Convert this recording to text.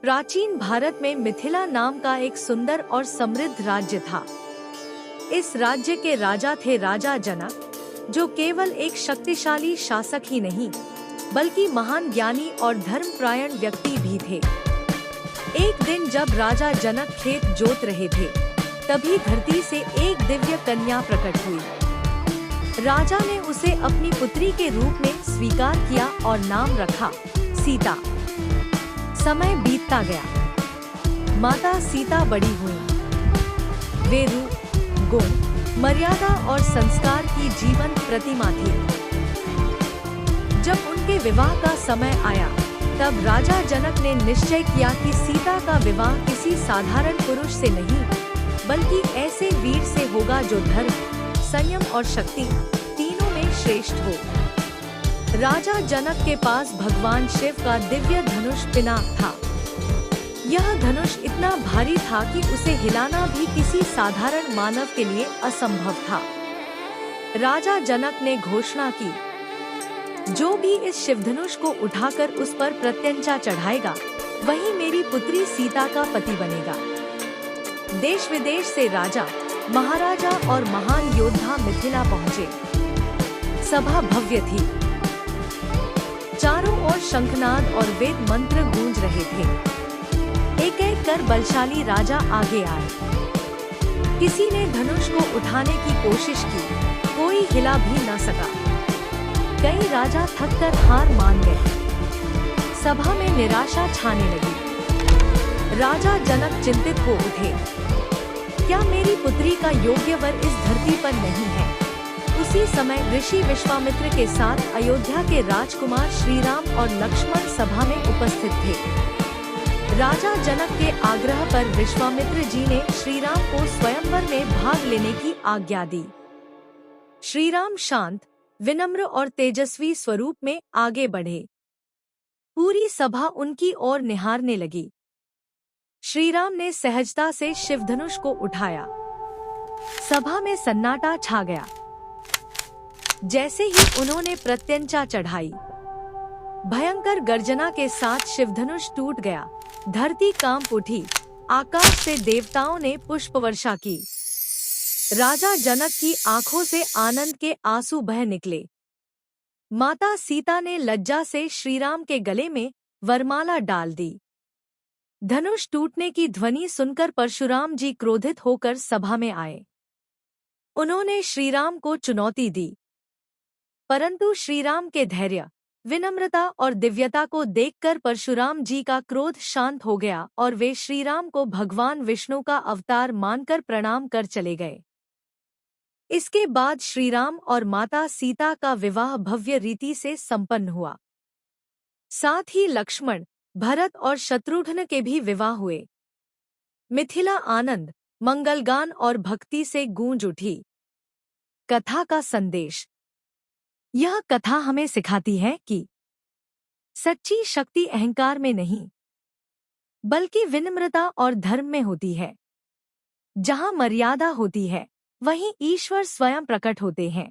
प्राचीन भारत में मिथिला नाम का एक सुंदर और समृद्ध राज्य था। इस राज्य के राजा थे राजा जनक, जो केवल एक शक्तिशाली शासक ही नहीं बल्कि महान ज्ञानी और धर्मपरायण व्यक्ति भी थे। एक दिन जब राजा जनक खेत जोत रहे थे, तभी धरती से एक दिव्य कन्या प्रकट हुई। राजा ने उसे अपनी पुत्री के रूप में स्वीकार किया और नाम रखा सीता। समय बीतता गया। माता सीता बड़ी हुई। वे रूप, गुण, मर्यादा और संस्कार की जीवंत प्रतिमा थी। जब उनके विवाह का समय आया, तब राजा जनक ने निश्चय किया कि सीता का विवाह किसी साधारण पुरुष से नहीं, बल्कि ऐसे वीर से होगा जो धर्म, संयम और शक्ति तीनों में श्रेष्ठ हो। राजा जनक के पास भगवान शिव का दिव्य धनुष पिनाक था। यह धनुष इतना भारी था कि उसे हिलाना भी किसी साधारण मानव के लिए असंभव था। राजा जनक ने घोषणा की, जो भी इस शिवधनुष को उठाकर उस पर प्रत्यंचा चढ़ाएगा, वही मेरी पुत्री सीता का पति बनेगा। देश विदेश से राजा, महाराजा और महान योद्धा मिथिला पहुँचे। सभा भव्य थी। चारों ओर शंखनाद और वेद मंत्र गूंज रहे थे। एक एक कर बलशाली राजा आगे आए। किसी ने धनुष को उठाने की कोशिश की, कोई हिला भी न सका। कई राजा थककर हार मान गए। सभा में निराशा छाने लगी। राजा जनक चिंतित हो उठे। क्या मेरी पुत्री का योग्य वर इस धरती पर नहीं है? उसी समय ऋषि विश्वामित्र के साथ अयोध्या के राजकुमार श्रीराम और लक्ष्मण सभा में उपस्थित थे। राजा जनक के आग्रह पर विश्वामित्र जी ने श्रीराम को स्वयंवर में भाग लेने की आज्ञा दी। श्रीराम शांत, विनम्र और तेजस्वी स्वरूप में आगे बढ़े। पूरी सभा उनकी ओर निहारने लगी। श्रीराम ने सहजता से शिवधनुष को उठाया। सभा में सन्नाटा छा गया। जैसे ही उन्होंने प्रत्यंचा चढ़ाई, भयंकर गर्जना के साथ शिवधनुष टूट गया। धरती कांप उठी। आकाश से देवताओं ने पुष्प वर्षा की। राजा जनक की आंखों से आनंद के आंसू बह निकले। माता सीता ने लज्जा से श्रीराम के गले में वरमाला डाल दी। धनुष टूटने की ध्वनि सुनकर परशुराम जी क्रोधित होकर सभा में आए। उन्होंने श्रीराम को चुनौती दी, परंतु श्रीराम के धैर्य, विनम्रता और दिव्यता को देखकर परशुराम जी का क्रोध शांत हो गया और वे श्रीराम को भगवान विष्णु का अवतार मानकर प्रणाम कर चले गए। इसके बाद श्रीराम और माता सीता का विवाह भव्य रीति से संपन्न हुआ। साथ ही लक्ष्मण, भरत और शत्रुघ्न के भी विवाह हुए। मिथिला आनंद, मंगलगान और भक्ति से गूंज उठी। कथा का संदेश। यह कथा हमें सिखाती है कि सच्ची शक्ति अहंकार में नहीं, बल्कि विनम्रता और धर्म में होती है। जहाँ मर्यादा होती है, वहीं ईश्वर स्वयं प्रकट होते हैं।